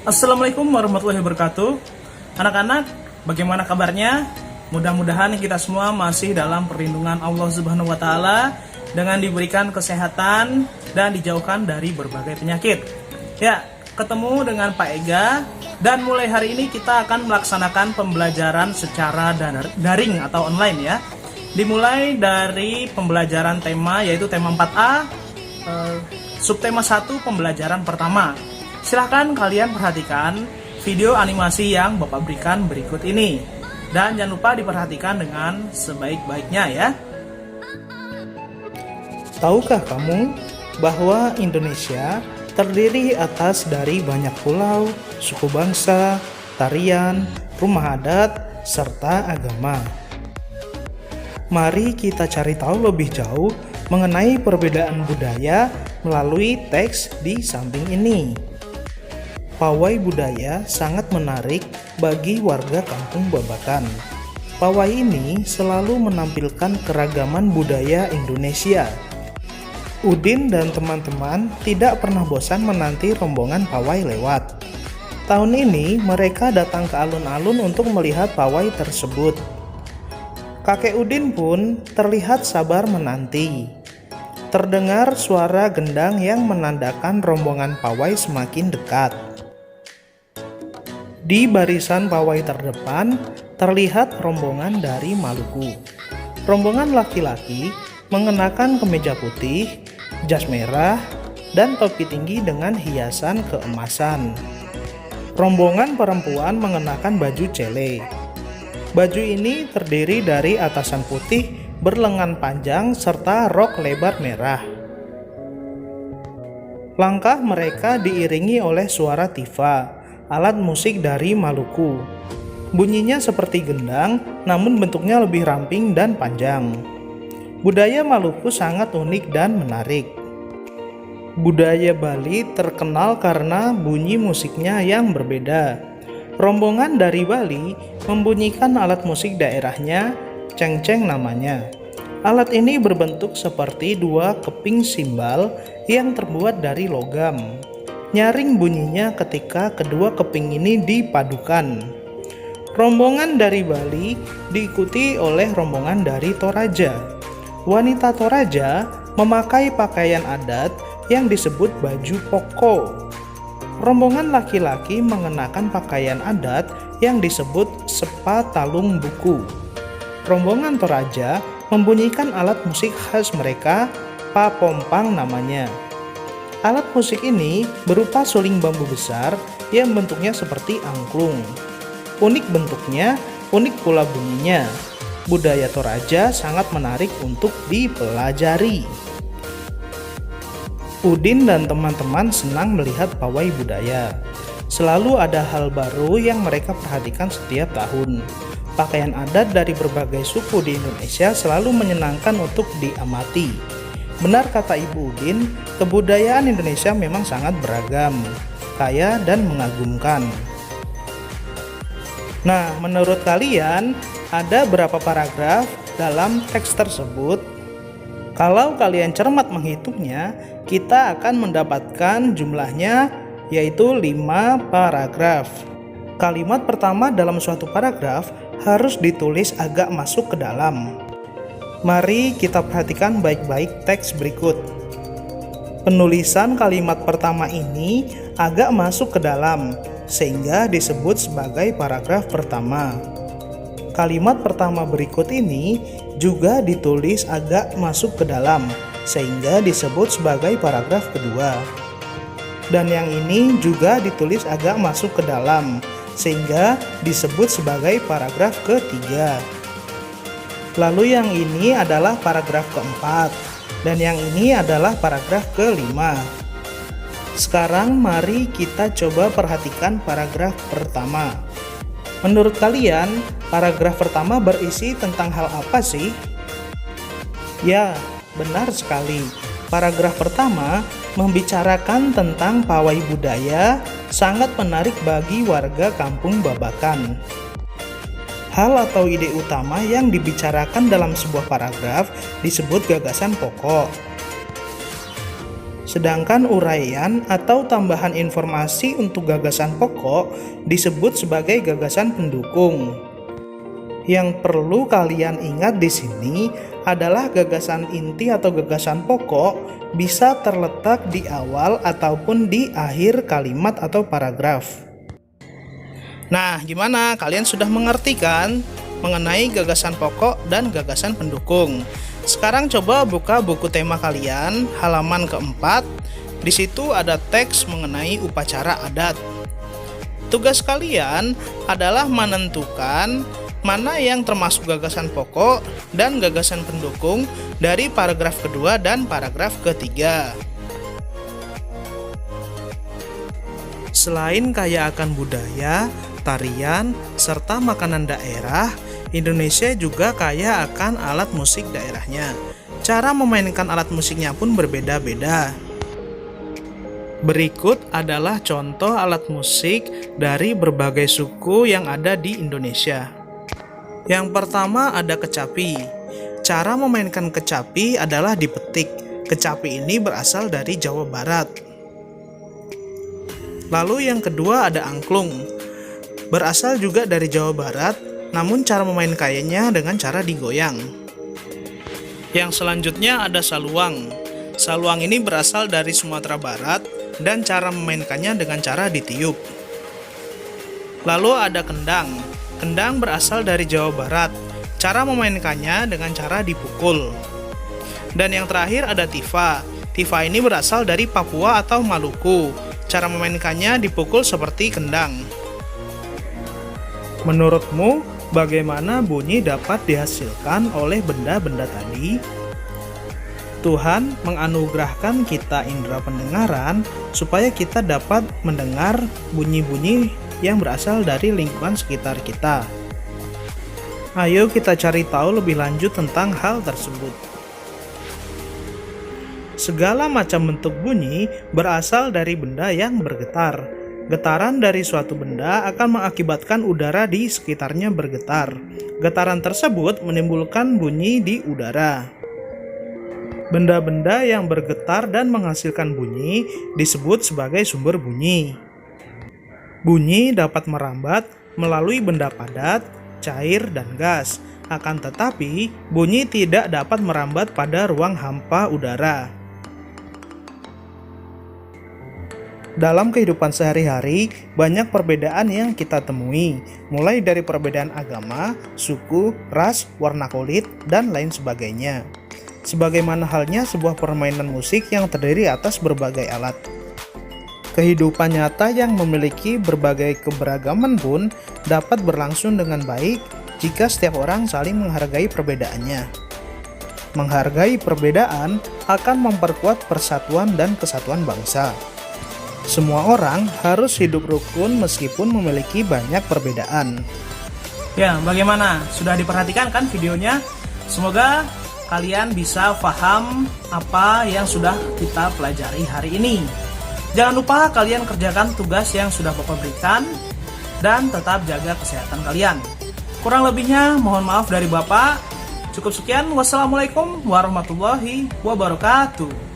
Assalamualaikum warahmatullahi wabarakatuh. Anak-anak, bagaimana kabarnya? Mudah-mudahan kita semua masih dalam perlindungan Allah Subhanahu wa taala dengan diberikan kesehatan dan dijauhkan dari berbagai penyakit. Ya, ketemu dengan Pak Ega dan mulai hari ini kita akan melaksanakan pembelajaran secara daring atau online ya. Dimulai dari pembelajaran tema yaitu tema 4A, subtema 1 pembelajaran pertama. Silahkan kalian perhatikan video animasi yang Bapak berikan berikut ini. Dan jangan lupa diperhatikan dengan sebaik-baiknya ya. Tahukah kamu bahwa Indonesia terdiri atas dari banyak pulau, suku bangsa, tarian, rumah adat, serta agama? Mari kita cari tahu lebih jauh mengenai perbedaan budaya melalui teks di samping ini. Pawai budaya sangat menarik bagi warga Kampung Babakan. Pawai ini selalu menampilkan keragaman budaya Indonesia. Udin dan teman-teman tidak pernah bosan menanti rombongan pawai lewat. Tahun ini mereka datang ke alun-alun untuk melihat pawai tersebut. Kakek Udin pun terlihat sabar menanti. Terdengar suara gendang yang menandakan rombongan pawai semakin dekat. Di barisan pawai terdepan terlihat rombongan dari Maluku. Rombongan laki-laki mengenakan kemeja putih, jas merah, dan topi tinggi dengan hiasan keemasan. Rombongan perempuan mengenakan baju cele. Baju ini terdiri dari atasan putih berlengan panjang serta rok lebar merah. Langkah mereka diiringi oleh suara tifa, alat musik dari Maluku. Bunyinya seperti gendang, namun bentuknya lebih ramping dan panjang. Budaya Maluku sangat unik dan menarik. Budaya Bali terkenal karena bunyi musiknya yang berbeda. Rombongan dari Bali membunyikan alat musik daerahnya, cengceng namanya. Alat ini berbentuk seperti dua keping simbal yang terbuat dari logam. Nyaring bunyinya ketika kedua keping ini dipadukan. Rombongan dari Bali diikuti oleh rombongan dari Toraja. Wanita Toraja memakai pakaian adat yang disebut baju poko. Rombongan laki-laki mengenakan pakaian adat yang disebut sepa talung buku. Rombongan Toraja membunyikan alat musik khas mereka, papompang namanya. Alat musik ini berupa suling bambu besar yang bentuknya seperti angklung. Unik bentuknya, unik pula bunyinya. Budaya Toraja sangat menarik untuk dipelajari. Udin dan teman-teman senang melihat pawai budaya. Selalu ada hal baru yang mereka perhatikan setiap tahun. Pakaian adat dari berbagai suku di Indonesia selalu menyenangkan untuk diamati. Benar kata Ibu Udin, kebudayaan Indonesia memang sangat beragam, kaya dan mengagumkan. Nah, menurut kalian ada berapa paragraf dalam teks tersebut? Kalau kalian cermat menghitungnya, kita akan mendapatkan jumlahnya yaitu 5 paragraf. Kalimat pertama dalam suatu paragraf harus ditulis agak masuk ke dalam. Mari kita perhatikan baik-baik teks berikut. Penulisan kalimat pertama ini agak masuk ke dalam, sehingga disebut sebagai paragraf pertama. Kalimat pertama berikut ini juga ditulis agak masuk ke dalam, sehingga disebut sebagai paragraf kedua. Dan yang ini juga ditulis agak masuk ke dalam, sehingga disebut sebagai paragraf ketiga. Lalu yang ini adalah paragraf keempat, dan yang ini adalah paragraf kelima. Sekarang mari kita coba perhatikan paragraf pertama. Menurut kalian, paragraf pertama berisi tentang hal apa sih? Ya, benar sekali. Paragraf pertama membicarakan tentang pawai budaya sangat menarik bagi warga Kampung Babakan. Hal atau ide utama yang dibicarakan dalam sebuah paragraf disebut gagasan pokok. Sedangkan uraian atau tambahan informasi untuk gagasan pokok disebut sebagai gagasan pendukung. Yang perlu kalian ingat di sini adalah gagasan inti atau gagasan pokok bisa terletak di awal ataupun di akhir kalimat atau paragraf. Nah, gimana? Kalian sudah mengerti kan mengenai gagasan pokok dan gagasan pendukung? Sekarang coba buka buku tema kalian, halaman keempat. Di situ ada teks mengenai upacara adat. Tugas kalian adalah menentukan mana yang termasuk gagasan pokok dan gagasan pendukung dari paragraf kedua dan paragraf ketiga. Selain kaya akan budaya, tarian, serta makanan daerah, Indonesia juga kaya akan alat musik daerahnya. Cara memainkan alat musiknya pun berbeda-beda. Berikut adalah contoh alat musik dari berbagai suku yang ada di Indonesia. Yang pertama ada kecapi. Cara memainkan kecapi adalah dipetik. Kecapi ini berasal dari Jawa Barat. Lalu yang kedua ada angklung. Berasal juga dari Jawa Barat, namun cara memainkannya dengan cara digoyang. Yang selanjutnya ada saluang. Saluang ini berasal dari Sumatera Barat dan cara memainkannya dengan cara ditiup. Lalu ada kendang. Kendang berasal dari Jawa Barat. Cara memainkannya dengan cara dipukul. Dan yang terakhir ada tifa. Tifa ini berasal dari Papua atau Maluku. Cara memainkannya dipukul seperti kendang. Menurutmu, bagaimana bunyi dapat dihasilkan oleh benda-benda tadi? Tuhan menganugerahkan kita indera pendengaran supaya kita dapat mendengar bunyi-bunyi yang berasal dari lingkungan sekitar kita. Ayo kita cari tahu lebih lanjut tentang hal tersebut. Segala macam bentuk bunyi berasal dari benda yang bergetar. Getaran dari suatu benda akan mengakibatkan udara di sekitarnya bergetar. Getaran tersebut menimbulkan bunyi di udara. Benda-benda yang bergetar dan menghasilkan bunyi disebut sebagai sumber bunyi. Bunyi dapat merambat melalui benda padat, cair, dan gas. Akan tetapi, bunyi tidak dapat merambat pada ruang hampa udara. Dalam kehidupan sehari-hari, banyak perbedaan yang kita temui, mulai dari perbedaan agama, suku, ras, warna kulit, dan lain sebagainya. Sebagaimana halnya sebuah permainan musik yang terdiri atas berbagai alat. Kehidupan nyata yang memiliki berbagai keberagaman pun dapat berlangsung dengan baik jika setiap orang saling menghargai perbedaannya. Menghargai perbedaan akan memperkuat persatuan dan kesatuan bangsa. Semua orang harus hidup rukun meskipun memiliki banyak perbedaan. Ya, bagaimana? Sudah diperhatikan kan videonya? Semoga kalian bisa paham apa yang sudah kita pelajari hari ini. Jangan lupa kalian kerjakan tugas yang sudah Bapak berikan dan tetap jaga kesehatan kalian. Kurang lebihnya mohon maaf dari Bapak. Cukup sekian. Wassalamualaikum warahmatullahi wabarakatuh.